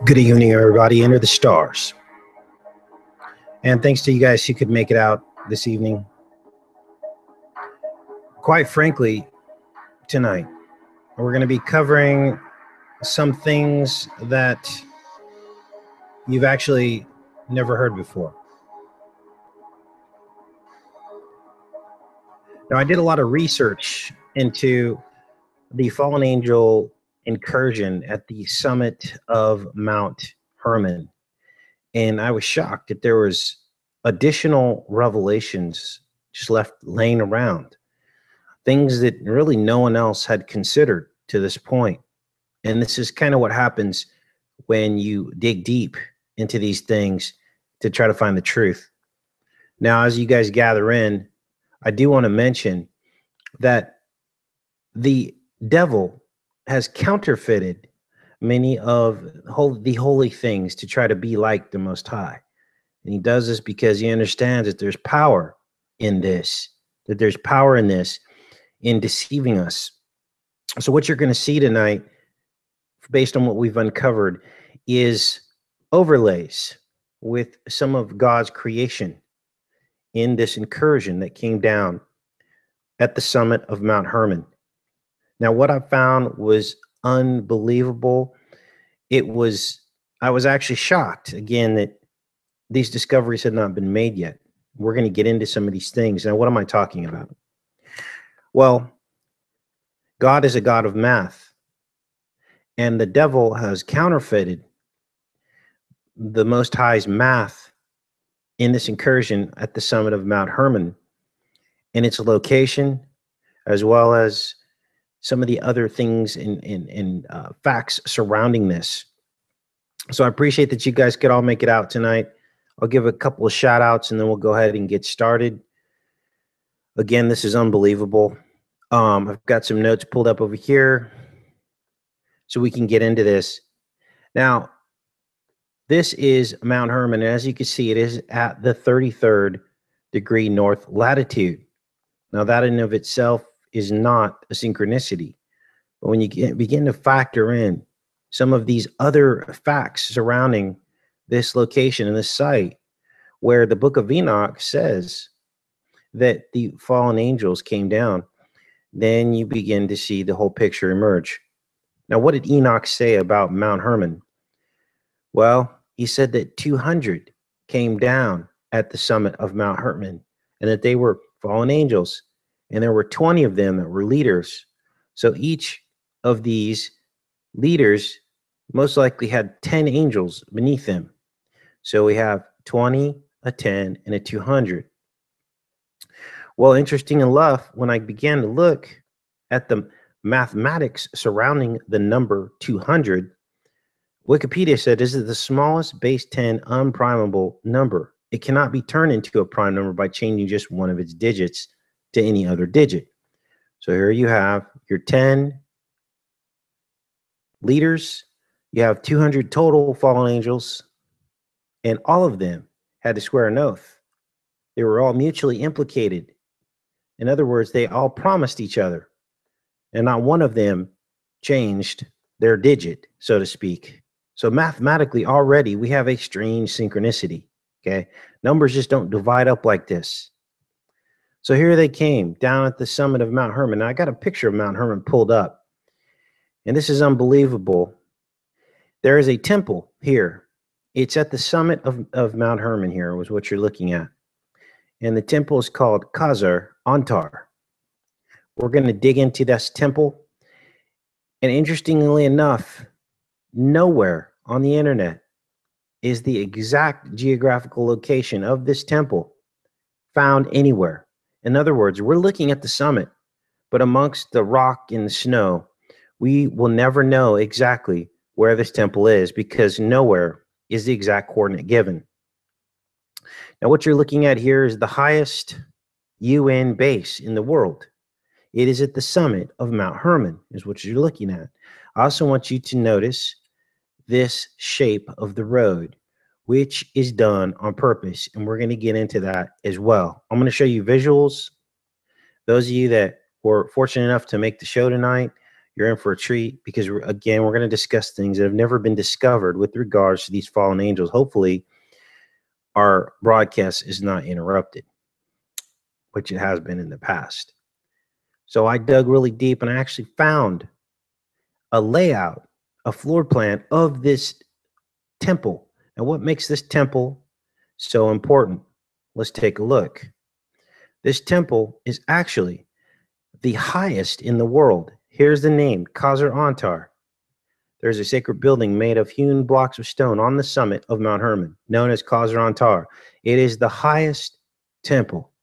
Good evening, everybody. Enter the stars. And thanks to you guys who could make it out this evening. Quite frankly, tonight, we're going to be covering some things that you've actually never heard before. Now, I did a lot of research into the fallen angel incursion at the summit of Mount Hermon. And I was shocked that there was additional revelations just left laying around, things that really no one else had considered to this point. And this is kind of what happens when you dig deep into these things to try to find the truth. Now, as you guys gather in, I do want to mention that the devil has counterfeited many of the holy things to try to be like the Most High. And he does this because he understands that there's power in this, in deceiving us. So what you're going to see tonight, based on what we've uncovered, is overlays with some of God's creation in this incursion that came down at the summit of Mount Hermon. Now, what I found was unbelievable. I was actually shocked, again, that these discoveries had not been made yet. We're going to get into some of these things. Now, what am I talking about? Well, God is a God of math, and the devil has counterfeited the Most High's math in this incursion at the summit of Mount Hermon, in its location, as well as some of the other things and facts surrounding this. So I appreciate that you guys could all make it out tonight. I'll give a couple of shout outs and then we'll go ahead and get started. Again, this is unbelievable. I've got some notes pulled up over here so we can get into this. Now, this is Mount Hermon, and as you can see, it is at the 33rd degree north latitude. Now, that in of itself is not a synchronicity. But when you begin to factor in some of these other facts surrounding this location and this site, where the book of Enoch says that the fallen angels came down, then you begin to see the whole picture emerge. Now, what did Enoch say about Mount Hermon? Well, he said that 200 came down at the summit of Mount Hermon, and that they were fallen angels, and there were 20 of them that were leaders. So each of these leaders most likely had 10 angels beneath them. So we have 20, a 10, and a 200. Well, interesting enough, when I began to look at the mathematics surrounding the number 200, Wikipedia said this is the smallest base 10 unprimable number. It cannot be turned into a prime number by changing just one of its digits to any other digit. So here you have your 10 leaders, you have 200 total fallen angels, and all of them had to swear an oath. They were all mutually implicated. In other words, they all promised each other, and not one of them changed their digit, so to speak. So mathematically already we have a strange synchronicity, okay? Numbers just don't divide up like this. So here they came down at the summit of Mount Hermon. Now, I got a picture of Mount Hermon pulled up, and this is unbelievable. There is a temple here. It's at the summit of Mount Hermon here, was what you're looking at. And the temple is called Khazar Antar. We're going to dig into this temple. And interestingly enough, nowhere on the internet is the exact geographical location of this temple found anywhere. In other words, we're looking at the summit, but amongst the rock and the snow, we will never know exactly where this temple is because nowhere is the exact coordinate given. Now, what you're looking at here is the highest UN base in the world. It is at the summit of Mount Hermon, is what you're looking at. I also want you to notice this shape of the road, which is done on purpose. And we're going to get into that as well. I'm going to show you visuals. Those of you that were fortunate enough to make the show tonight, you're in for a treat, because again, we're going to discuss things that have never been discovered with regards to these fallen angels. Hopefully our broadcast is not interrupted, which it has been in the past. So I dug really deep and I actually found a layout, a floor plan of this temple. And what makes this temple so important? Let's take a look. This temple is actually the highest in the world. Here's the name, Khazar Antar. There's a sacred building made of hewn blocks of stone on the summit of Mount Hermon, known as Khazar Antar. It is the highest temple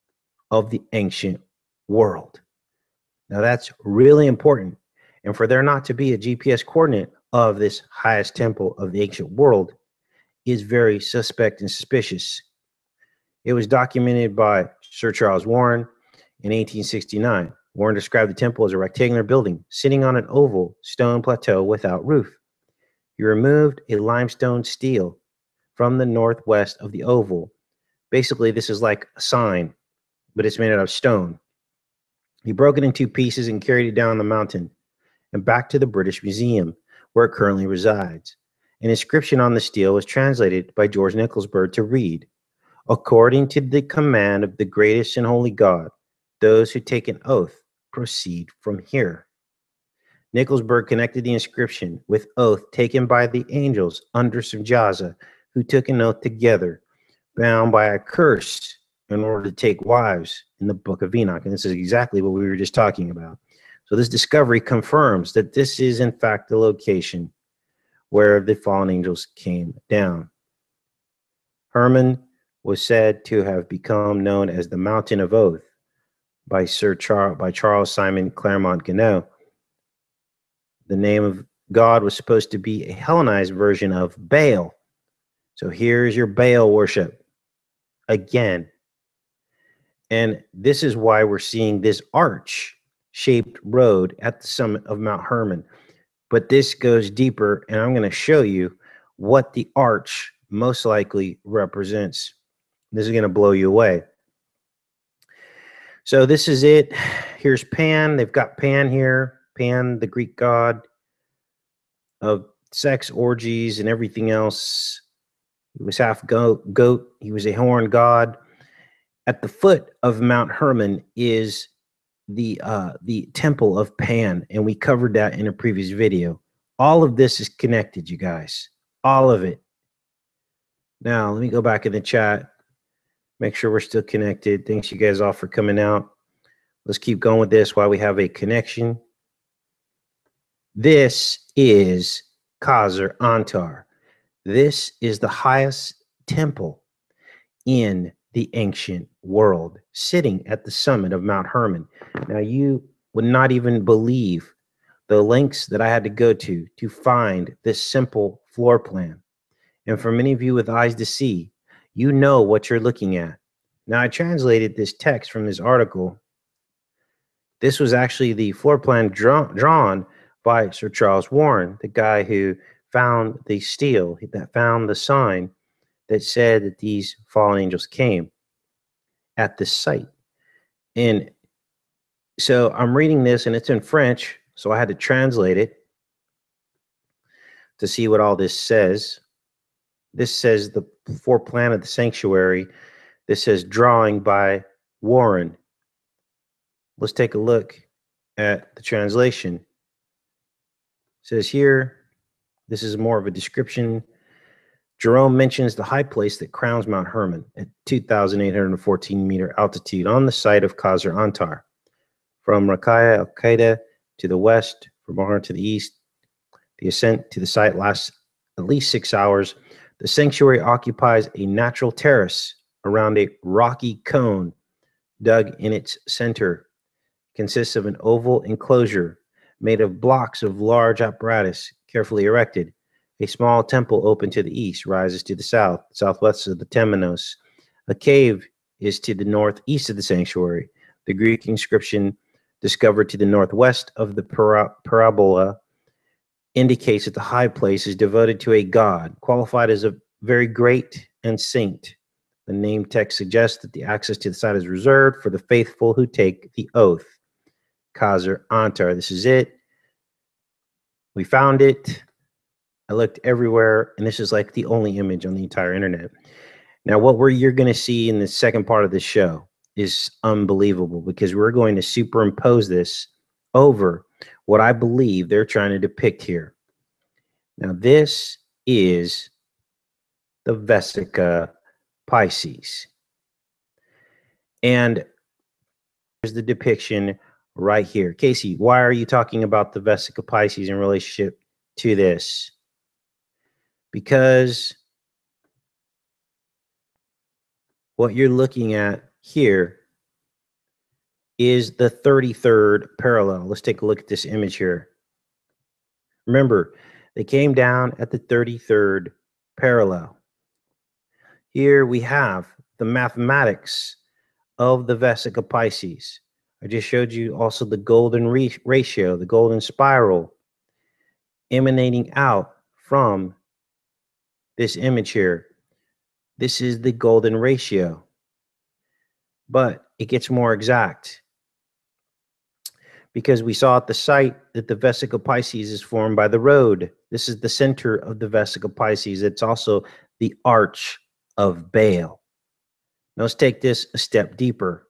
of the ancient world. Now that's really important. And for there not to be a GPS coordinate of this highest temple of the ancient world is very suspect and suspicious. It was documented by Sir Charles Warren in 1869. Warren described the temple as a rectangular building sitting on an oval stone plateau without roof. He removed a limestone stele from the northwest of the oval. Basically, this is like a sign, but it's made out of stone. He broke it in two pieces and carried it down the mountain and back to the British Museum, where it currently resides. An inscription on the stele was translated by George Nicholsburg to read, "According to the command of the greatest and holy God, those who take an oath proceed from here." Nicholsburg connected the inscription with oath taken by the angels under Samjaza, who took an oath together, bound by a curse in order to take wives in the book of Enoch. And this is exactly what we were just talking about. So this discovery confirms that this is in fact the location where the fallen angels came down. Hermon was said to have become known as the Mountain of Oath by Charles Simon Claremont Ganneau. The name of God was supposed to be a Hellenized version of Baal. So here's your Baal worship again. And this is why we're seeing this arch-shaped road at the summit of Mount Hermon. But this goes deeper, and I'm going to show you what the arch most likely represents. This is going to blow you away. So this is it. Here's Pan. They've got Pan here. Pan, the Greek god of sex, orgies, and everything else. He was half goat. He was a horned god. At the foot of Mount Hermon is the temple of Pan, and we covered that in a previous video. All of this is connected, you guys. All of it. Now, let me go back in the chat. Make sure we're still connected. Thanks you guys all for coming out. Let's keep going with this while we have a connection. This is Khazar Antar. This is the highest temple in the ancient world, sitting at the summit of Mount Hermon. Now, you would not even believe the lengths that I had to go to find this simple floor plan. And for many of you with eyes to see, you know what you're looking at. Now, I translated this text from this article. This was actually the floor plan drawn by Sir Charles Warren, the guy who found the stele, that found the sign that said that these fallen angels came at this site. And so I'm reading this, and it's in French, so I had to translate it to see what all this says. This says the floor plan of the sanctuary. This says drawing by Warren. Let's take a look at the translation. It says here, this is more of a description. Jerome mentions the high place that crowns Mount Hermon at 2,814 meter altitude on the site of Khazar Antar. From Rakaya al-Qaeda to the west, from Bahar to the east, the ascent to the site lasts at least 6 hours. The sanctuary occupies a natural terrace around a rocky cone dug in its center. It consists of an oval enclosure made of blocks of large apparatus carefully erected. A small temple open to the east rises to the southwest of the temenos. A cave is to the northeast of the sanctuary. The Greek inscription discovered to the northwest of the parabola, indicates that the high place is devoted to a god, qualified as a very great and saint. The name text suggests that the access to the site is reserved for the faithful who take the oath. Kaiser Antar. This is it. We found it. I looked everywhere, and this is like the only image on the entire internet. Now, what you're going to see in the second part of this show is unbelievable, because we're going to superimpose this over what I believe they're trying to depict here. Now, this is the Vesica Pisces. And here's the depiction right here. Casey, why are you talking about the Vesica Pisces in relationship to this? Because what you're looking at here is the 33rd parallel. Let's take a look at this image here. Remember, they came down at the 33rd parallel. Here we have the mathematics of the Vesica Pisces. I just showed you also the golden ratio, the golden spiral emanating out from this image here. This is the golden ratio, but it gets more exact, because we saw at the site that the Vesica Pisces is formed by the road. This is the center of the Vesica Pisces. It's also the arch of Baal. Now let's take this a step deeper.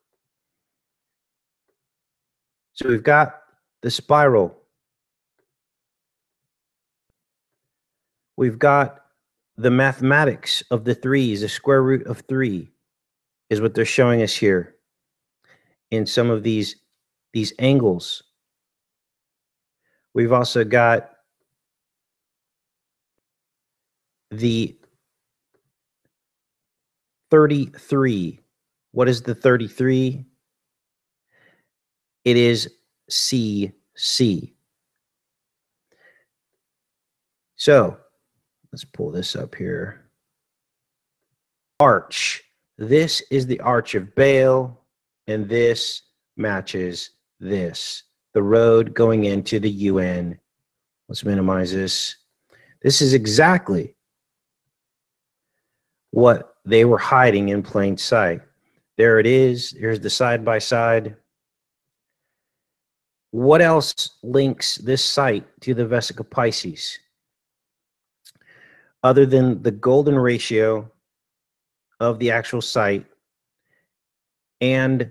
So we've got the spiral. We've got the mathematics of the threes. The square root of 3 is what they're showing us here in some of these angles. We've also got the 33. What is the 33? It is CC. So let's pull this up here. Arch. This is the arch of Baal, and this matches this. The road going into the UN. Let's minimize this. This is exactly what they were hiding in plain sight. There it is. Here's the side by side. What else links this site to the Vesica Pisces? Other than the golden ratio of the actual site, and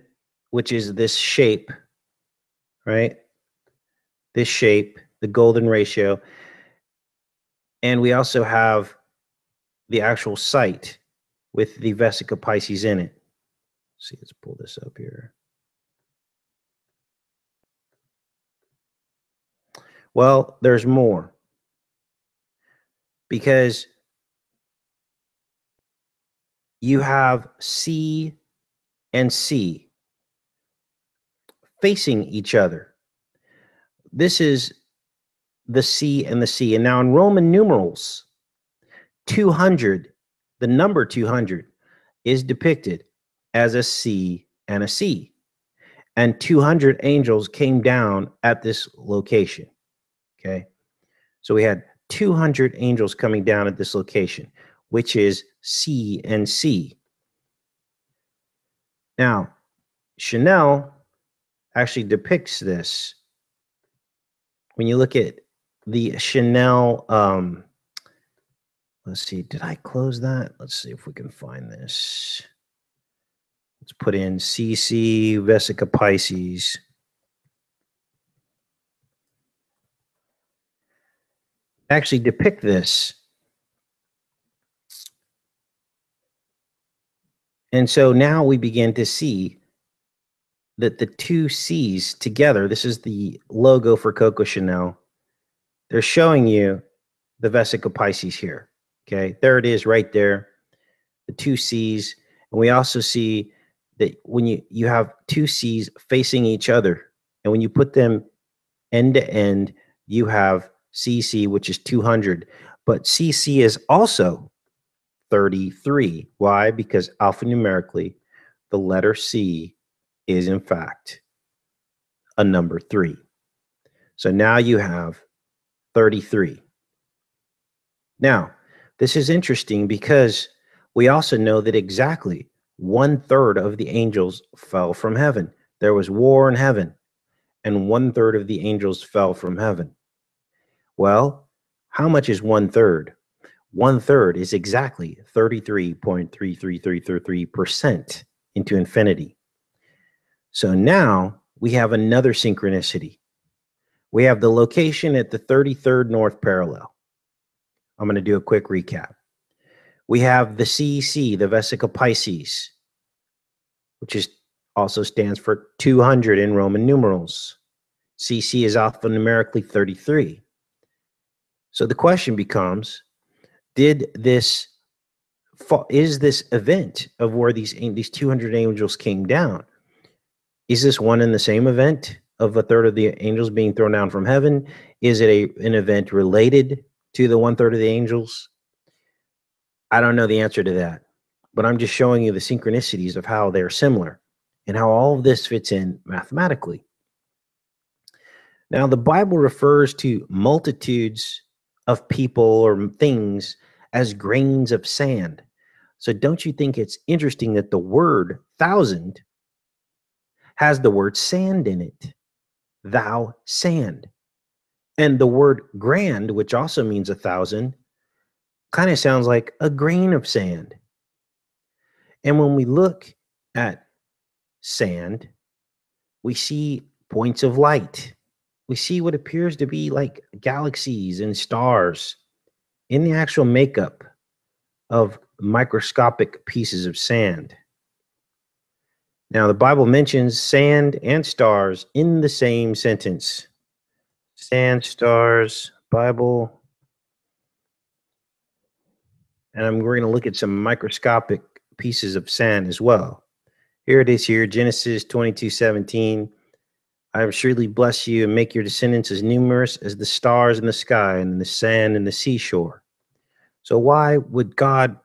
which is this shape, right? This shape, the golden ratio. And we also have the actual site with the Vesica Pisces in it. Let's see, let's pull this up here. Well, there's more, because you have C and C facing each other. This is the C and the C. And now in Roman numerals, 200, the number 200 is depicted as a C and a C. And 200 angels came down at this location. Okay. So we had 200 angels coming down at this location, which is C and C. Now, Chanel actually depicts this. When you look at the Chanel, let's see, did I close that? Let's see if we can find this. Let's put in CC Vesica Pisces. Actually depict this. And so now we begin to see that the two C's together, this is the logo for Coco Chanel. They're showing you the Vesica Pisces here. Okay, there it is right there, the two C's. And we also see that when you have two C's facing each other, and when you put them end to end, you have CC, which is 200. But CC is also 33. Why? Because alphanumerically, the letter C is in fact a number 3. So now you have 33. Now, this is interesting because we also know that exactly 1/3 of the angels fell from heaven. There was war in heaven, and 1/3 of the angels fell from heaven. Well, how much is 1/3? 1/3 is exactly 33.33333% into infinity. So now we have another synchronicity. We have the location at the 33rd north parallel. I'm going to do a quick recap. We have the CEC, the Vesica Pisces, which is also stands for 200 in Roman numerals. CC is alphanumerically 33. So the question becomes, is this event of where these 200 angels came down, is this one and the same event of 1/3 of the angels being thrown down from heaven? Is it an event related to the 1/3 of the angels? I don't know the answer to that, but I'm just showing you the synchronicities of how they're similar and how all of this fits in mathematically. Now, the Bible refers to multitudes of people or things as grains of sand. So don't you think it's interesting that the word thousand has the word sand in it? Thou sand. And the word grand, which also means 1,000, kind of sounds like a grain of sand. And when we look at sand, we see points of light. We see what appears to be like galaxies and stars in the actual makeup of microscopic pieces of sand. Now, the Bible mentions sand and stars in the same sentence. Sand, stars, Bible. And we're going to look at some microscopic pieces of sand as well. Here it is here, Genesis 22:17. I will surely bless you and make your descendants as numerous as the stars in the sky and the sand and the seashore. So why would God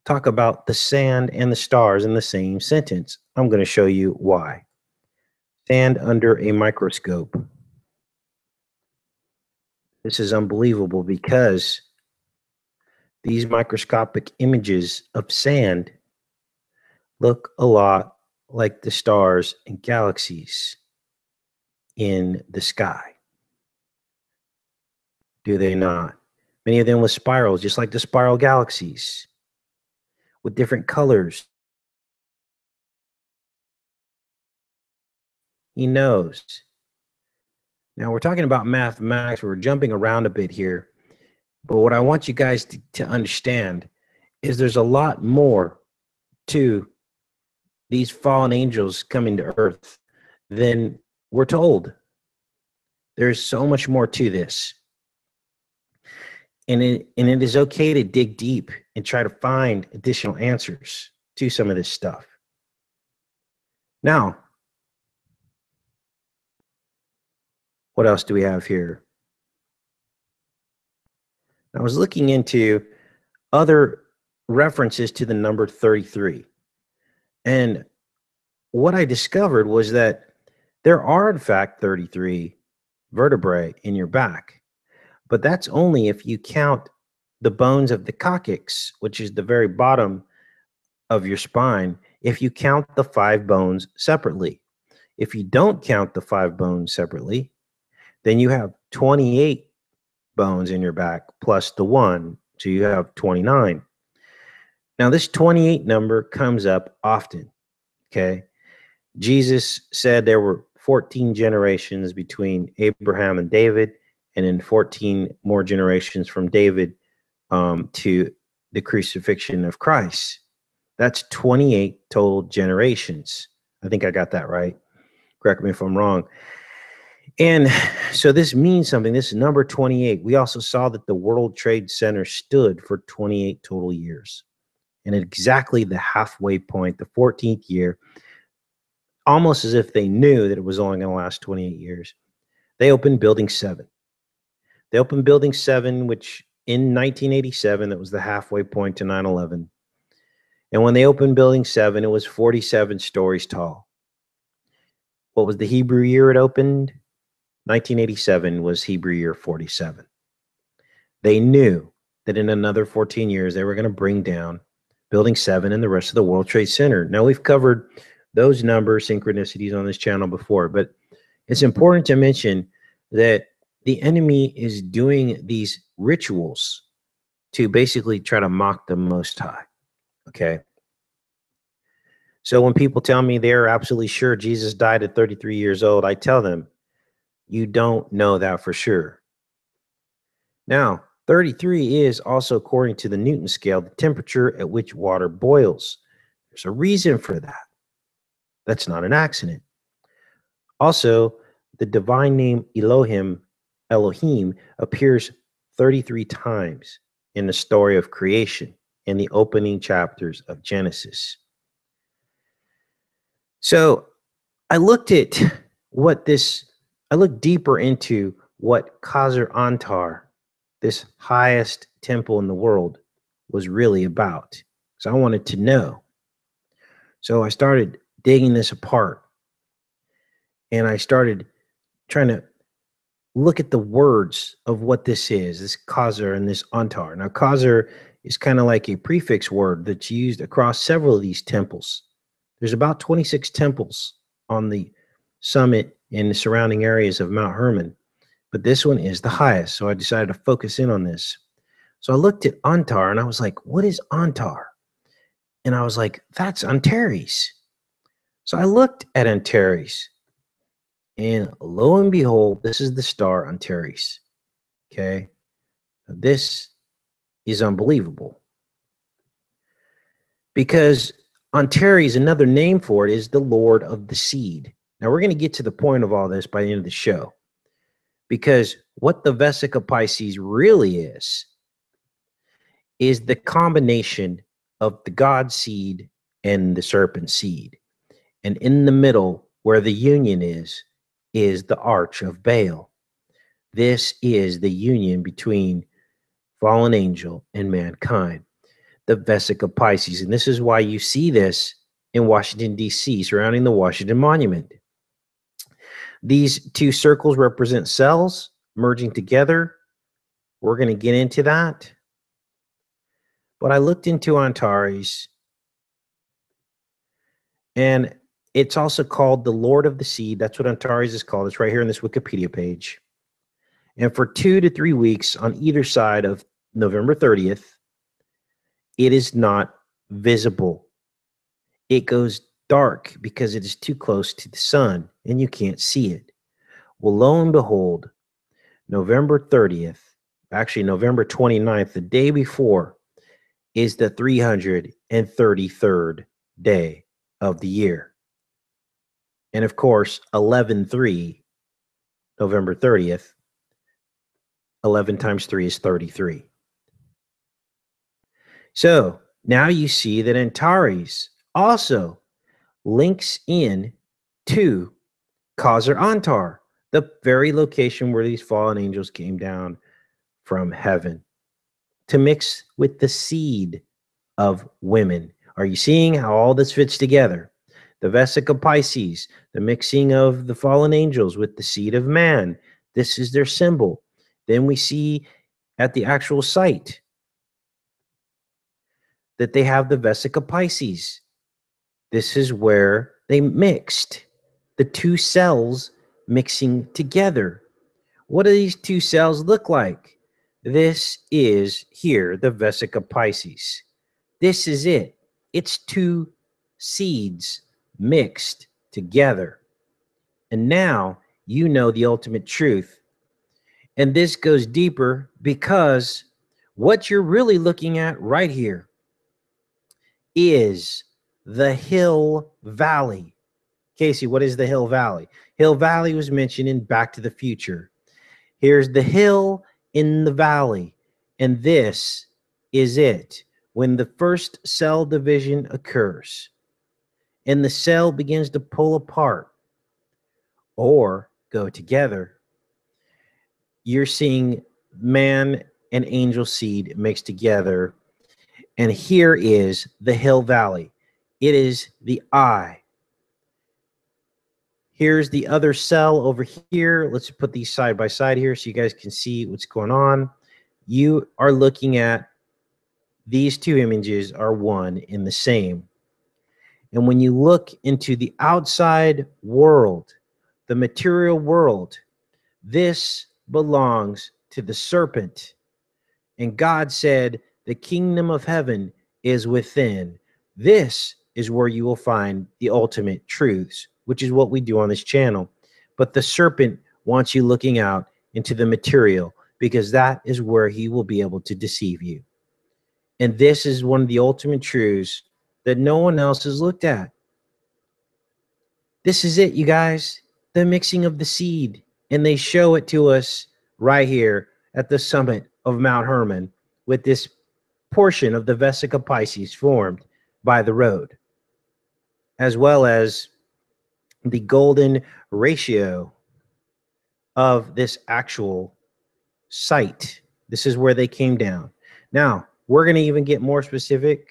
talk about the sand and the stars in the same sentence? I'm going to show you why. Sand under a microscope. This is unbelievable because these microscopic images of sand look a lot like the stars and galaxies in the sky. Do they not? Many of them with spirals, just like the spiral galaxies, with different colors. He knows. Now, we're talking about mathematics. We're jumping around a bit here. But what I want you guys to understand is there's a lot more to these fallen angels coming to earth than we're told. There's so much more to this. And it is okay to dig deep and try to find additional answers to some of this stuff. Now, what else do we have here? I was looking into other references to the number 33. And what I discovered was that there are, in fact, 33 vertebrae in your back. But that's only if you count the bones of the coccyx, which is the very bottom of your spine, if you count the 5 bones separately. If you don't count the 5 bones separately, then you have 28 bones in your back plus the 1, so you have 29. Now, this 28 number comes up often, okay? Jesus said there were 14 generations between Abraham and David, and then 14 more generations from David to the crucifixion of Christ. That's 28 total generations. I think I got that right. Correct me if I'm wrong. And so this means something. This is number 28. We also saw that the World Trade Center stood for 28 total years. And at exactly the halfway point, the 14th year, almost as if they knew that it was only going to last 28 years, they opened Building 7. They opened Building 7, which in 1987, that was the halfway point to 9/11. And when they opened Building 7, it was 47 stories tall. What was the Hebrew year it opened? 1987 was Hebrew year 47. They knew that in another 14 years, they were going to bring down Building 7 and the rest of the World Trade Center. Now, we've covered those numbers, synchronicities on this channel before, but it's important to mention that the enemy is doing these rituals to basically try to mock the Most High, okay? So when people tell me they're absolutely sure Jesus died at 33 years old, I tell them, you don't know that for sure. Now, 33 is also, according to the Newton scale, the temperature at which water boils. There's a reason for that. That's not an accident. Also, the divine name Elohim appears 33 times in the story of creation in the opening chapters of Genesis. So I looked deeper into what Khazar Antar, this highest temple in the world, was really about. So I wanted to know. So I started digging this apart, and I started trying to look at the words of what this is, this Khazar and this Antar. Now, Khazar is kind of like a prefix word that's used across several of these temples. There's about 26 temples on the summit and the surrounding areas of Mount Hermon, but this one is the highest. So I decided to focus in on this. So I looked at Antar and I was like, what is Antar? And I was like, that's Antares. So I looked at Antares, and lo and behold, this is the star Antares. Okay. This is unbelievable, because Antares, another name for it, is the Lord of the Seed. Now, we're going to get to the point of all this by the end of the show, because what the Vesica Pisces really is the combination of the God seed and the serpent seed. And in the middle, where the union is the arch of Baal. This is the union between fallen angel and mankind, the Vesica Pisces. And this is why you see this in Washington, D.C., surrounding the Washington Monument. These two circles represent cells merging together. We're going to get into that. But I looked into Antares, and it's also called the Lord of the Seed. That's what Antares is called. It's right here in this Wikipedia page. And for 2 to 3 weeks on either side of November 30th, it is not visible. It goes dark because it is too close to the sun and you can't see it. Well, lo and behold, November 30th, actually November 29th, the day before, is the 333rd day of the year. And of course, 11/3, November 30th, 11 times 3 is 33. So now you see that Antares also links in to Khazar Antar, the very location where these fallen angels came down from heaven to mix with the seed of women. Are you seeing how all this fits together? The Vesica Pisces, the mixing of the fallen angels with the seed of man. This is their symbol. Then we see at the actual site that they have the Vesica Pisces. This is where they mixed the two cells mixing together. What do these two cells look like? This is here, the Vesica Pisces. This is it. It's two seeds mixed together. And now you know the ultimate truth. And this goes deeper because what you're really looking at right here is the Hill Valley. Casey, what is the Hill Valley? Hill Valley was mentioned in Back to the Future. Here's the hill in the valley, and this is it. When the first cell division occurs and the cell begins to pull apart or go together, you're seeing man and angel seed mixed together. And here is the Hill Valley. It is the eye. Here's the other cell over here. Let's put these side by side here so you guys can see what's going on. You are looking at these two images are one and the same. And when you look into the outside world, the material world, this belongs to the serpent. And God said, the kingdom of heaven is within. This is where you will find the ultimate truths, which is what we do on this channel. But the serpent wants you looking out into the material because that is where he will be able to deceive you. And this is one of the ultimate truths that no one else has looked at. This is it, you guys, the mixing of the seed. And they show it to us right here at the summit of Mount Hermon with this portion of the Vesica Pisces formed by the road, as well as the golden ratio of this actual site. This is where they came down. Now, we're going to even get more specific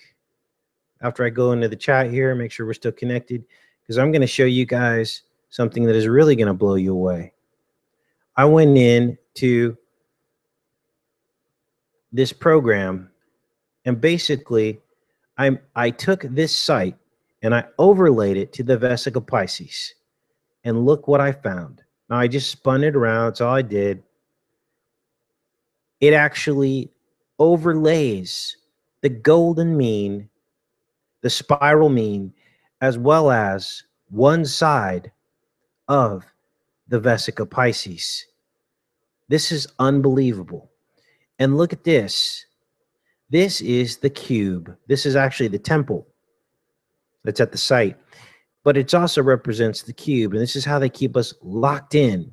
after I go into the chat here, make sure we're still connected, because I'm going to show you guys something that is really going to blow you away. I went in to this program and basically I took this site and I overlaid it to the Vesica Pisces. And look what I found. Now I just spun it around. That's all I did. It actually overlays the golden mean, the spiral mean, as well as one side of the Vesica Pisces. This is unbelievable. And look at this. This is the cube. This is actually the temple that's at the site. But it also represents the cube. And this is how they keep us locked in.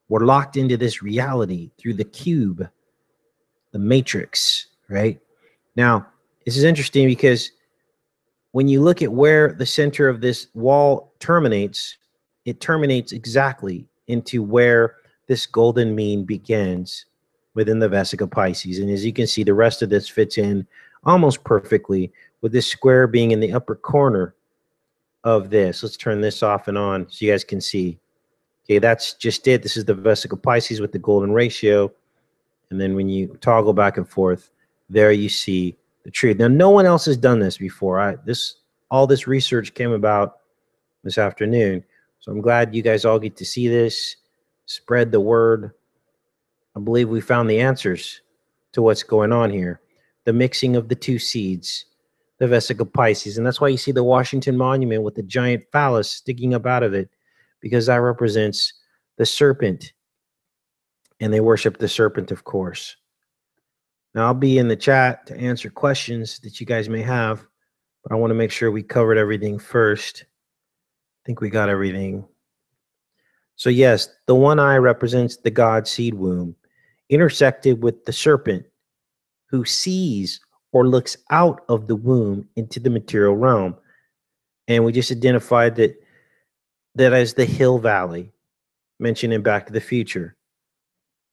We're locked into this reality through the cube, the matrix, right? Now, this is interesting because when you look at where the center of this wall terminates, it terminates exactly into where this golden mean begins within the Vesica Pisces. And as you can see, the rest of this fits in almost perfectly, with this square being in the upper corner of this. Let's turn this off and on so you guys can see. Okay, that's just it. This is the Vesica Pisces with the golden ratio. And then when you toggle back and forth, there you see the truth. Now, no one else has done this before. All this research came about this afternoon. So I'm glad you guys all get to see this. Spread the word. I believe we found the answers to what's going on here. The mixing of the two seeds, the Vesica Pisces. And that's why you see the Washington Monument with the giant phallus sticking up out of it, because that represents the serpent. And they worship the serpent, of course. Now, I'll be in the chat to answer questions that you guys may have, but I want to make sure we covered everything first. I think we got everything. So yes, the one eye represents the God seed womb, intersected with the serpent who sees or looks out of the womb into the material realm. And we just identified that as the Hill Valley, mentioned in Back to the Future,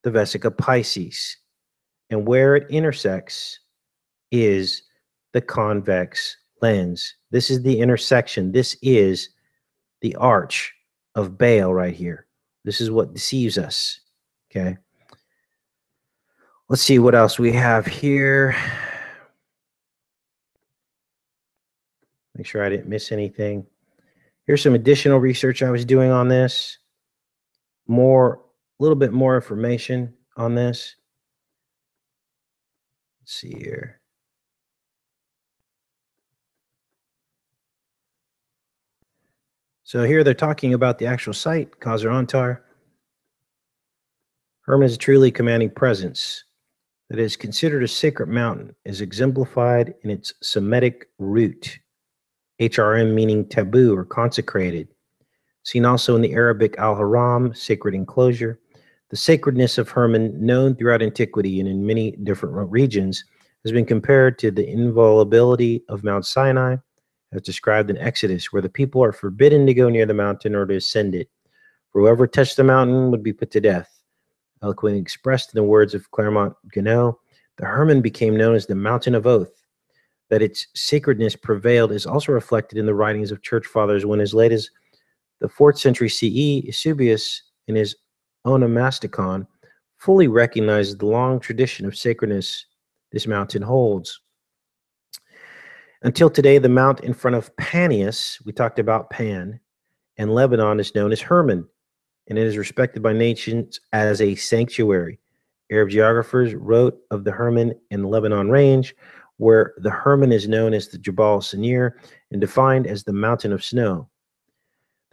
the Vesica Pisces. And where it intersects is the convex lens. This is the intersection. This is the arch of Baal right here. This is what deceives us. Okay. Let's see what else we have here. Make sure I didn't miss anything. Here's some additional research I was doing on this. A little bit more information on this. Let's see here. So here they're talking about the actual site, Khazar-Antar. Hermon is a truly commanding presence that is considered a sacred mountain, is exemplified in its Semitic root, HRM meaning taboo or consecrated. Seen also in the Arabic al-Haram, sacred enclosure. The sacredness of Hermon, known throughout antiquity and in many different regions, has been compared to the inviolability of Mount Sinai, as described in Exodus, where the people are forbidden to go near the mountain or to ascend it. For whoever touched the mountain would be put to death. Eloquently expressed in the words of Clermont-Ganneau, the Hermon became known as the Mountain of Oath. That its sacredness prevailed is also reflected in the writings of church fathers when as late as The 4th century CE, Eusebius, in his Onomasticon, fully recognizes the long tradition of sacredness this mountain holds. Until today, the mount in front of Panias, we talked about Pan, and Lebanon is known as Hermon, and it is respected by nations as a sanctuary. Arab geographers wrote of the Hermon and Lebanon range, where the Hermon is known as the Jabal Sinir and defined as the mountain of snow.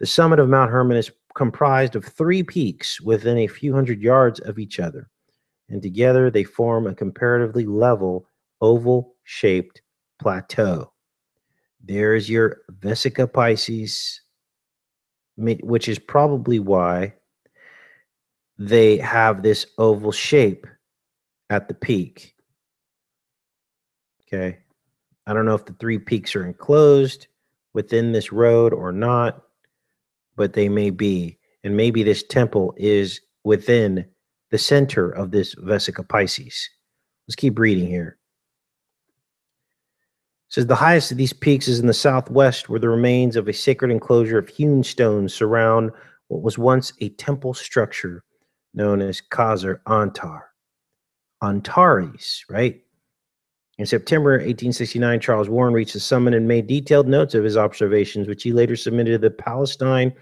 The summit of Mount Hermon is comprised of 3 peaks within a few hundred yards of each other, and together they form a comparatively level, oval-shaped plateau. There's your Vesica Pisces, which is probably why they have this oval shape at the peak. Okay. I don't know if the 3 peaks are enclosed within this road or not, but they may be. And maybe this temple is within the center of this Vesica Pisces. Let's keep reading here. It says the highest of these peaks is in the southwest, where the remains of a sacred enclosure of hewn stones surround what was once a temple structure known as Khazar Antares, right? In September 1869, Charles Warren reached the summit and made detailed notes of his observations, which he later submitted to the Palestine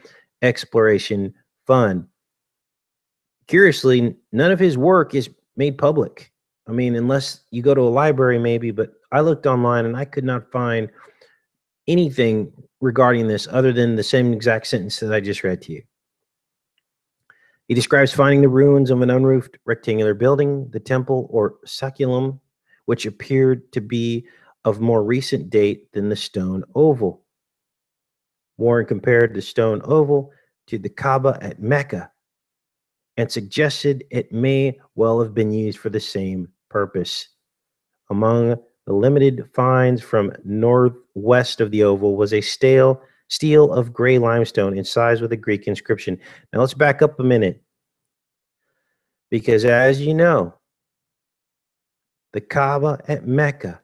Exploration Fund. Curiously, none of his work is made public. I mean, unless you go to a library maybe, but I looked online and I could not find anything regarding this other than the same exact sentence that I just read to you. He describes finding the ruins of an unroofed rectangular building, the temple or saculum, which appeared to be of more recent date than the stone oval. Warren compared the stone oval to the Kaaba at Mecca and suggested it may well have been used for the same purpose. Among the limited finds from northwest of the oval was a stele of gray limestone incised with a Greek inscription. Now let's back up a minute, because as you know, the Kaaba at Mecca,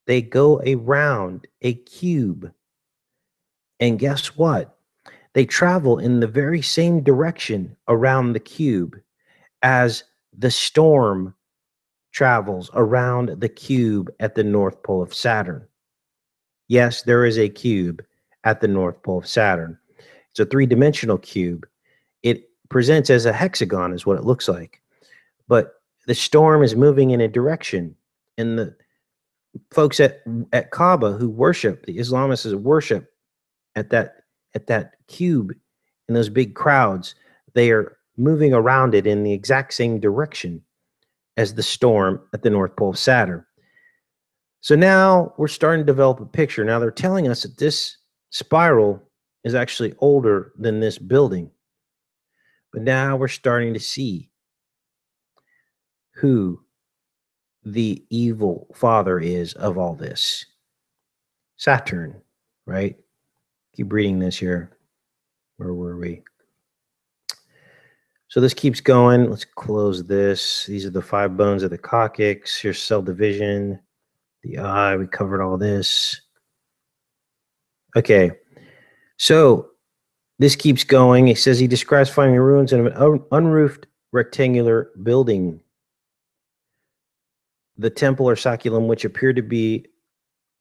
they go around a cube. And guess what? They travel in the very same direction around the cube as the storm travels around the cube at the North Pole of Saturn. Yes, there is a cube at the North Pole of Saturn. It's a 3-dimensional cube. It presents as a hexagon is what it looks like. But the storm is moving in a direction, and the folks at Kaaba who worship, the Islamists who worship at that cube in those big crowds, they are moving around it in the exact same direction as the storm at the North Pole of Saturn. So now we're starting to develop a picture. Now they're telling us that this spiral is actually older than this building. But now we're starting to see who the evil father is of all this. Saturn, right? Keep reading this here. Where were we? So this keeps going. Let's close this. These are the 5 bones of the coccyx. Here's cell division, the eye. We covered all this. Okay. So this keeps going. He says he describes finding ruins in an unroofed rectangular building, the temple or saculum, which appeared to be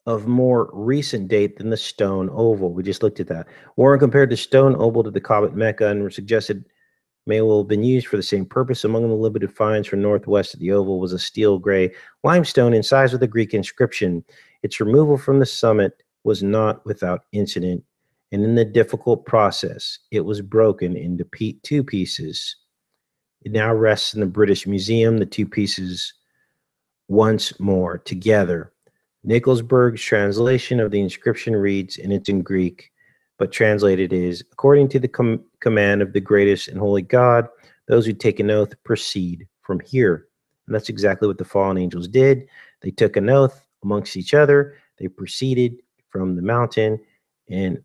of more recent date than the stone oval. We just looked at that. Warren compared the stone oval to the Kaaba at Mecca and suggested may well have been used for the same purpose. Among the limited finds from northwest of the oval was a steel gray limestone incised with a Greek inscription. Its removal from the summit was not without incident, and in the difficult process, it was broken into 2 pieces. It now rests in the British Museum, the 2 pieces once more together. Nicholsberg's translation of the inscription reads, and it's in Greek, but translated is, according to the command of the greatest and holy God, those who take an oath proceed from here. And that's exactly what the fallen angels did. They took an oath amongst each other. They proceeded from the mountain and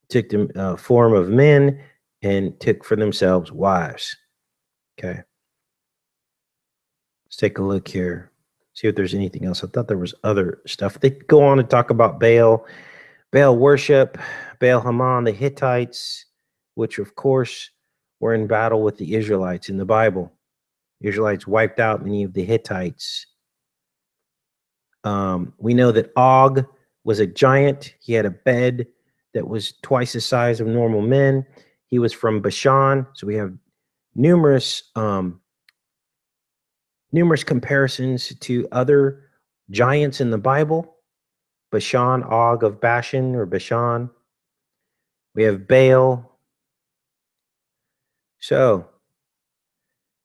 took the form of men and took for themselves wives. Okay. Let's take a look here. See if there's anything else. I thought there was other stuff. They go on to talk about Baal worship. Baal Haman, the Hittites, which of course were in battle with the Israelites in the Bible. The Israelites wiped out many of the Hittites. We know that Og was a giant. He had a bed that was twice the size of normal men. He was from Bashan. So we have numerous comparisons to other giants in the Bible. Bashan, Og of Bashan or Bashan. We have Baal. So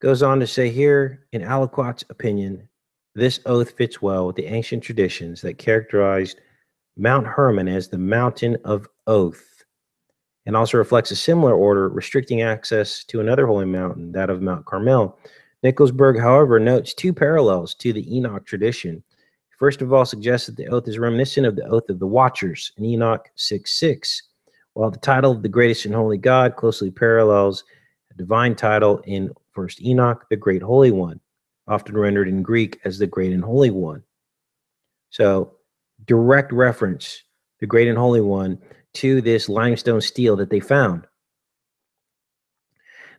goes on to say here, in Aliquot's opinion, this oath fits well with the ancient traditions that characterized Mount Hermon as the mountain of oath, and also reflects a similar order restricting access to another holy mountain, that of Mount Carmel. Nicholsburg, however, notes two parallels to the Enoch tradition. First of all, suggests that the oath is reminiscent of the oath of the Watchers in Enoch 6:6, while the title of the greatest and holy God closely parallels a divine title in First Enoch, the Great Holy One, often rendered in Greek as the Great and Holy One. So, direct reference, the Great and Holy One, to this limestone stele that they found.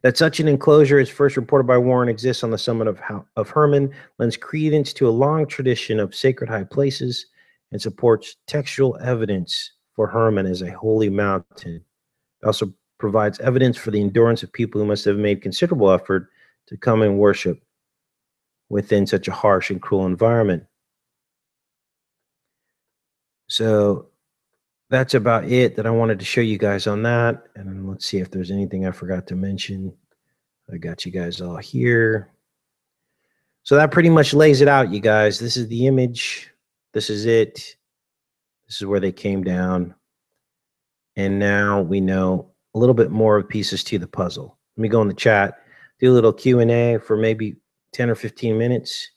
That such an enclosure, as first reported by Warren, exists on the summit of Hermon lends credence to a long tradition of sacred high places and supports textual evidence for Hermon as a holy mountain. It also provides evidence for the endurance of people who must have made considerable effort to come and worship within such a harsh and cruel environment. So that's about it that I wanted to show you guys on that. And let's see if there's anything I forgot to mention. I got you guys all here. So that pretty much lays it out, you guys. This is the image. This is it. This is where they came down. And now we know a little bit more of pieces to the puzzle. Let me go in the chat, do a little Q&A for maybe 10 or 15 minutes.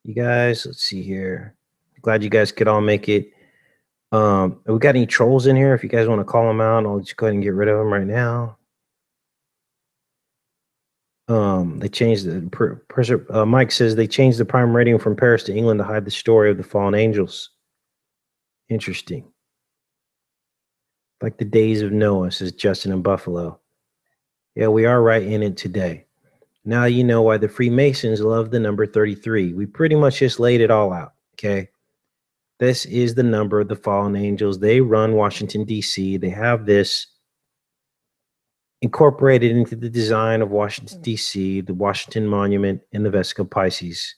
You guys, let's see here. Glad you guys could all make it. Have we got any trolls in here? If you guys want to call them out, I'll just go ahead and get rid of them right now. They changed the Mike says they changed the prime rating from Paris to England to hide the story of the fallen angels. Interesting. Like the days of Noah, says Justin in Buffalo. Yeah, we are right in it today. Now you know why the Freemasons love the number 33. We pretty much just laid it all out, okay? This is the number of the fallen angels. They run Washington, D.C. They have this incorporated into the design of Washington, D.C., the Washington Monument, and the Vesica Pisces.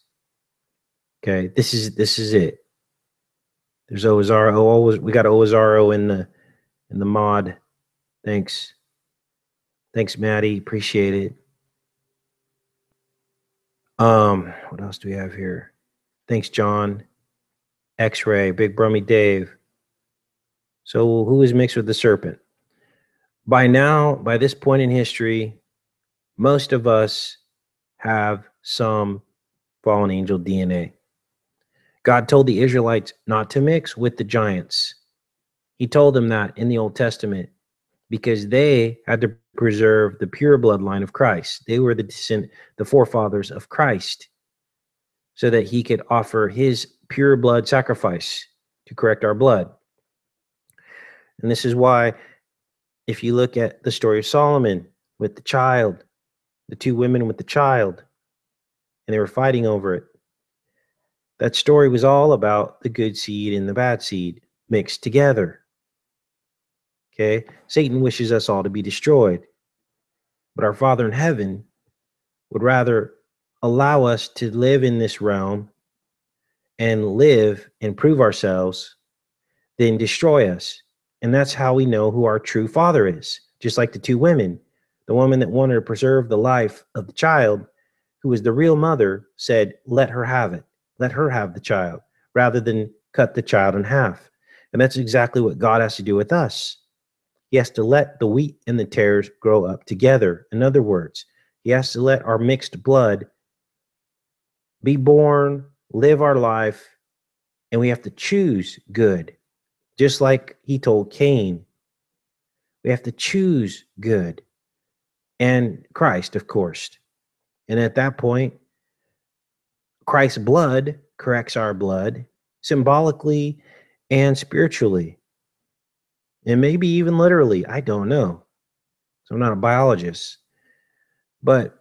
Okay, this is it. There's Ozaro. We got Ozaro in the mod. Thanks, Maddie. Appreciate it. What else do we have here? Thanks, John. X-Ray, Big Brummy Dave. So who is mixed with the serpent? By now, by this point in history, most of us have some fallen angel DNA. God told the Israelites not to mix with the giants. He told them that in the Old Testament because they had to preserve the pure bloodline of Christ. They were the forefathers of Christ, so that he could offer his pure blood sacrifice to correct our blood. And this is why, if you look at the story of Solomon with the child, the two women with the child, and they were fighting over it, that story was all about the good seed and the bad seed mixed together. Okay? Satan wishes us all to be destroyed, but our Father in heaven would rather allow us to live in this realm and live and prove ourselves than destroy us. And that's how we know who our true father is. Just like the two women, the woman that wanted to preserve the life of the child, who was the real mother, said, let her have it. Let her have the child, rather than cut the child in half. And that's exactly what God has to do with us. He has to let the wheat and the tares grow up together. In other words, he has to let our mixed blood be born, live our life, and we have to choose good. Just like he told Cain, we have to choose good and Christ, of course. And at that point, Christ's blood corrects our blood symbolically and spiritually. and maybe even literally. I don't know. So I'm not a biologist. But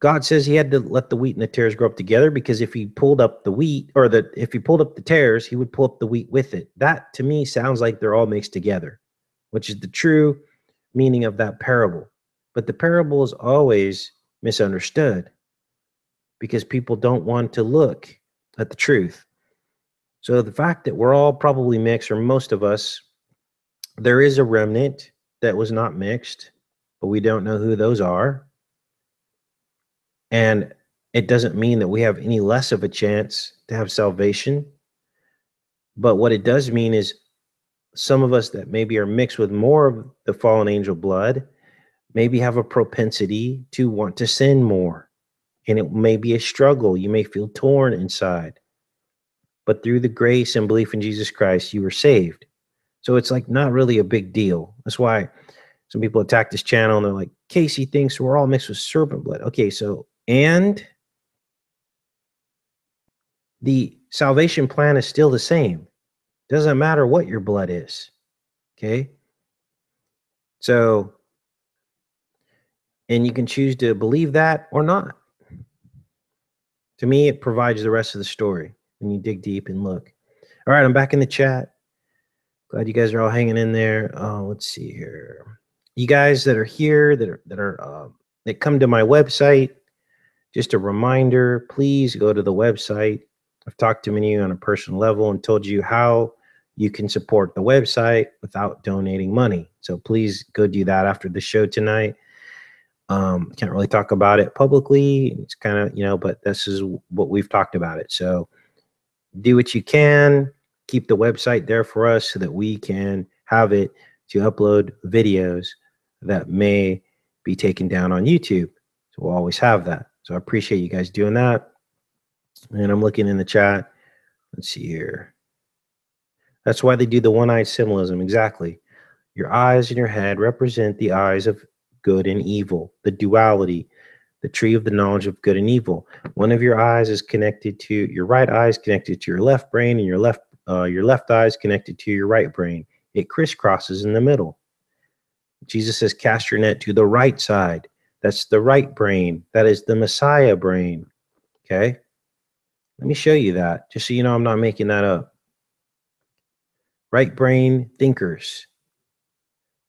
God says he had to let the wheat and the tares grow up together, because if he pulled up the wheat, or if he pulled up the tares, he would pull up the wheat with it. That to me sounds like they're all mixed together, which is the true meaning of that parable. But the parable is always misunderstood because people don't want to look at the truth. So the fact that we're all probably mixed, or most of us, there is a remnant that was not mixed, but we don't know who those are. And it doesn't mean that we have any less of a chance to have salvation. But what it does mean is some of us that maybe are mixed with more of the fallen angel blood maybe have a propensity to want to sin more. And it may be a struggle. You may feel torn inside. But through the grace and belief in Jesus Christ, you were saved. So it's like not really a big deal. That's why some people attack this channel and they're like, Casey thinks we're all mixed with serpent blood. Okay, so, and the salvation plan is still the same. Doesn't matter what your blood is. Okay. So, and you can choose to believe that or not. To me, it provides the rest of the story when you dig deep and look. All right, I'm back in the chat. Glad you guys are all hanging in there. Let's see here. You guys that are here, that come to my website, just a reminder, please go to the website. I've talked to many of you on a personal level and told you how you can support the website without donating money. So please go do that after the show tonight. Can't really talk about it publicly. It's kind of, but this is what we've talked about it. So do what you can. Keep the website there for us so that we can have it to upload videos that may be taken down on YouTube. So we'll always have that. So I appreciate you guys doing that. And I'm looking in the chat. Let's see here. That's why they do the one-eyed symbolism. Exactly. Your eyes and your head represent the eyes of good and evil, the duality, the tree of the knowledge of good and evil. One of your eyes is connected to your right eye is connected to your left brain, and your left eye is connected to your right brain. It crisscrosses in the middle. Jesus says, cast your net to the right side. That's the right brain. That is the Messiah brain. Okay. Let me show you that, just so you know I'm not making that up. Right brain thinkers.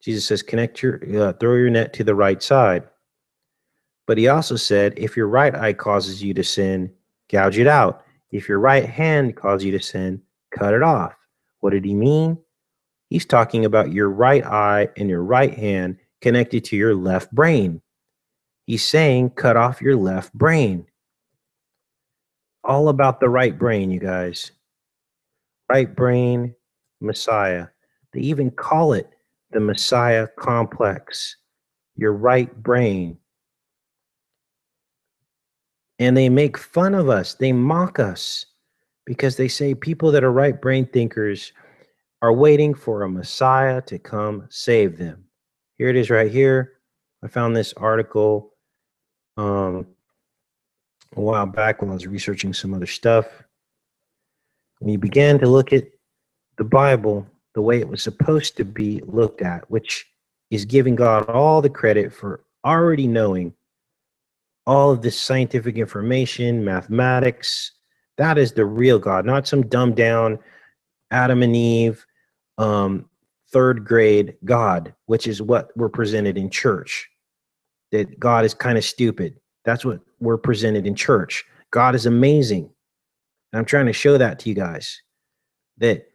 Jesus says, throw your net to the right side. But he also said, if your right eye causes you to sin, gouge it out. If your right hand causes you to sin, cut it off. What did he mean? He's talking about your right eye and your right hand connected to your left brain. He's saying, cut off your left brain. All about the right brain, you guys. Right brain, Messiah. They even call it the Messiah complex. Your right brain. And they make fun of us. They mock us because they say people that are right brain thinkers are waiting for a Messiah to come save them. Here it is right here. I found this article a while back when I was researching some other stuff. When you began to look at the Bible the way it was supposed to be looked at, which is giving God all the credit for already knowing all of this scientific information, mathematics. That is the real God, not some dumbed down Adam and Eve, third grade God, which is what we're presented in church. That God is kind of stupid. That's what we're presented in church. God is amazing. And I'm trying to show that to you guys, that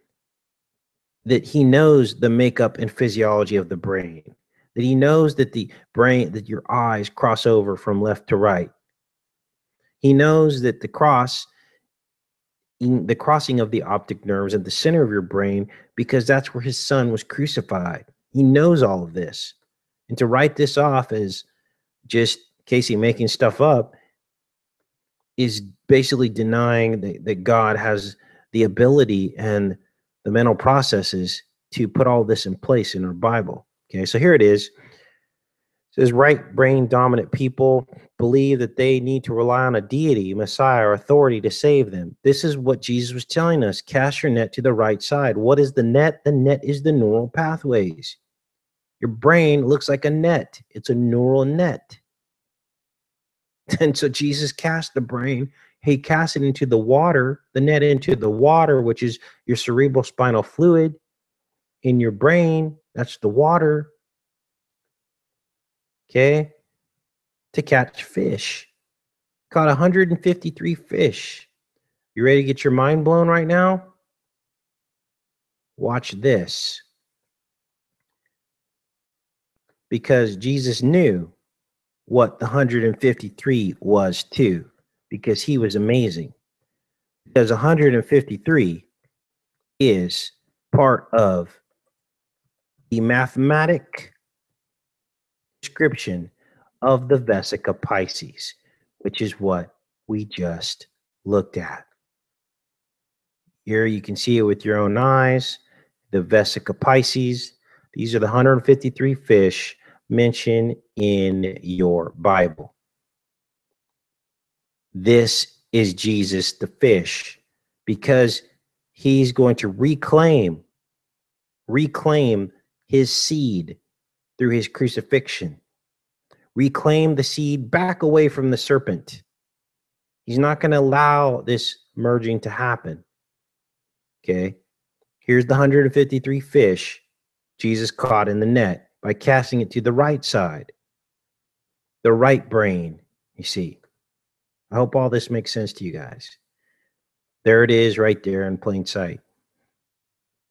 he knows the makeup and physiology of the brain, that he knows that the brain, that your eyes cross over from left to right. He knows that the crossing of the optic nerves at the center of your brain, because that's where his son was crucified. He knows all of this. And to write this off as just Casey making stuff up is basically denying that God has the ability and the mental processes to put all this in place in our Bible. Okay, so here it is. says right brain dominant people believe that they need to rely on a deity, Messiah, or authority to save them. This is what Jesus was telling us. Cast your net to the right side. What is the net? The net is the neural pathways. Your brain looks like a net. It's a neural net. And so Jesus cast the brain. He cast it into the water, the net into the water, which is your cerebral spinal fluid in your brain. That's the water. Okay. To catch fish. Caught 153 fish. You ready to get your mind blown right now? Watch this. Because Jesus knew what the 153 was too, because he was amazing. Because 153 is part of the mathematic description of the Vesica Pisces, which is what we just looked at. Here you can see it with your own eyes, the Vesica Pisces. These are the 153 fish mentioned in your Bible. This is Jesus the fish, because he's going to reclaim his seed through his crucifixion. Reclaim the seed back away from the serpent. He's not going to allow this merging to happen. Okay. Here's the 153 fish Jesus caught in the net by casting it to the right side, the right brain. You see, I hope all this makes sense to you guys. There it is right there in plain sight.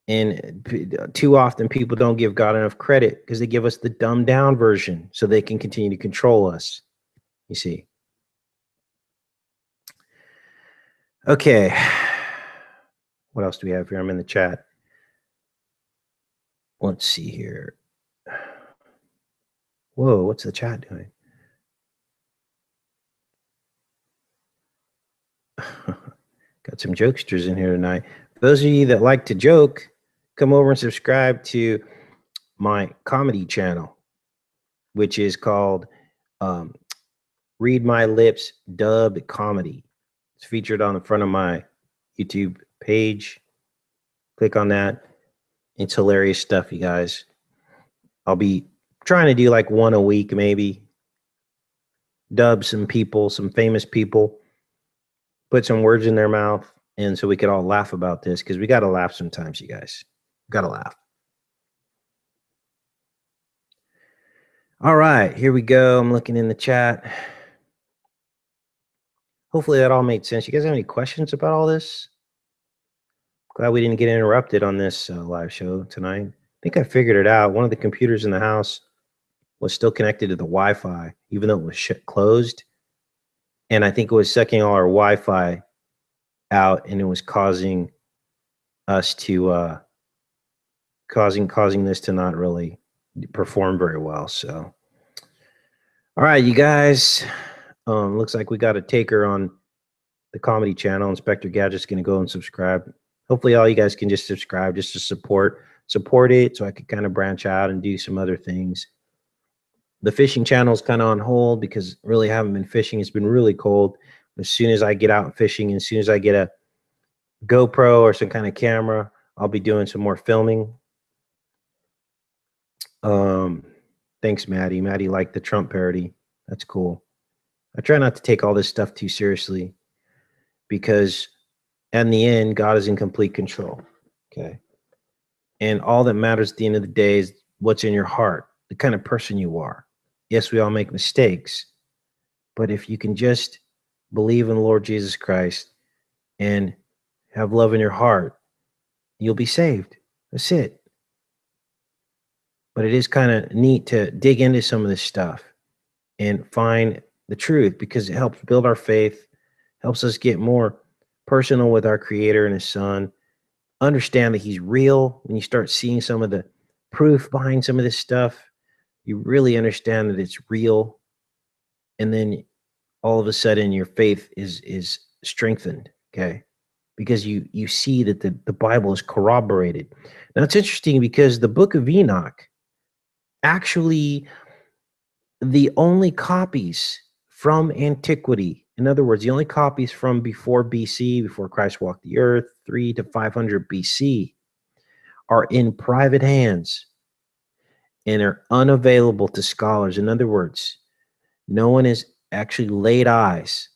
And too often people don't give God enough credit because they give us the dumbed down version so they can continue to control us. You see. Okay. What else do we have here? I'm in the chat. Let's see here. Whoa, what's the chat doing? Got some jokesters in here tonight. For those of you that like to joke, come over and subscribe to my comedy channel, which is called Read My Lips Dubbed Comedy. It's featured on the front of my YouTube page. Click on that. It's hilarious stuff, you guys. I'll be trying to do like one a week, maybe. Dub some people, some famous people. Put some words in their mouth. And so we could all laugh about this, because we got to laugh sometimes, you guys. Got to laugh. All right, here we go. I'm looking in the chat. Hopefully that all made sense. You guys have any questions about all this? Glad we didn't get interrupted on this live show tonight. I think I figured it out. One of the computers in the house was still connected to the Wi-Fi, even though it was closed. And I think it was sucking all our Wi-Fi out, and it was causing us to causing this to not really perform very well. So, all right, you guys. Looks like we got a taker on the comedy channel. Inspector Gadget's going to go and subscribe. Hopefully all you guys can just subscribe just to support it, so I could kind of branch out and do some other things. The fishing channel is kind of on hold because really haven't been fishing. It's been really cold. As soon as I get out fishing, as soon as I get a GoPro or some kind of camera, I'll be doing some more filming. Thanks, Maddie. Maddie liked the Trump parody. That's cool. I try not to take all this stuff too seriously, because in the end, God is in complete control. Okay. And all that matters at the end of the day is what's in your heart, the kind of person you are. Yes, we all make mistakes, but if you can just believe in the Lord Jesus Christ and have love in your heart, you'll be saved. That's it. But it is kind of neat to dig into some of this stuff and find the truth, because it helps build our faith, helps us get more personal with our Creator and His Son, understand that He's real. When you start seeing some of the proof behind some of this stuff, you really understand that it's real. And then all of a sudden your faith is strengthened, okay? Because you see that the Bible is corroborated. Now it's interesting because the book of Enoch actually the only copies from antiquity, in other words, the only copies from before BC, before Christ walked the earth, 3 to 500 BC, are in private hands and are unavailable to scholars. In other words, no one has actually laid eyes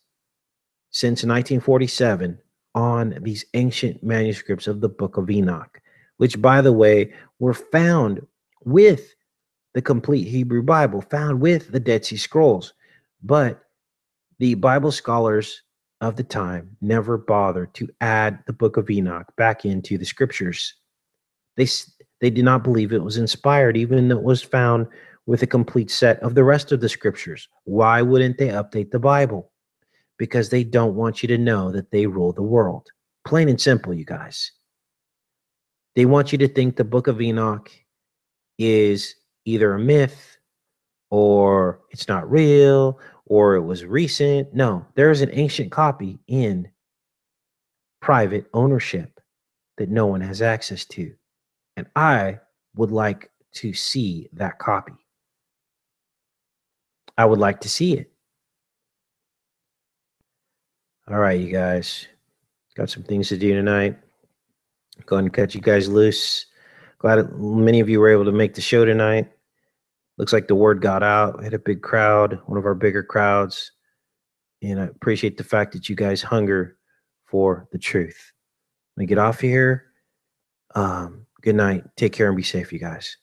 since 1947 on these ancient manuscripts of the Book of Enoch, which, by the way, were found with the complete Hebrew Bible, found with the Dead Sea Scrolls. But the Bible scholars of the time never bothered to add the Book of Enoch back into the scriptures. They did not believe it was inspired, even though it was found with a complete set of the rest of the scriptures. Why wouldn't they update the Bible? Because they don't want you to know that they rule the world. Plain and simple, you guys. They want you to think the Book of Enoch is either a myth or it's not real or it was recent. No, there is an ancient copy in private ownership that no one has access to. And I would like to see that copy. I would like to see it. All right, you guys. Got some things to do tonight. Go ahead and cut you guys loose. Glad many of you were able to make the show tonight. Looks like the word got out. We had a big crowd, one of our bigger crowds. And I appreciate the fact that you guys hunger for the truth. Let me get off here. Good night. Take care and be safe, you guys.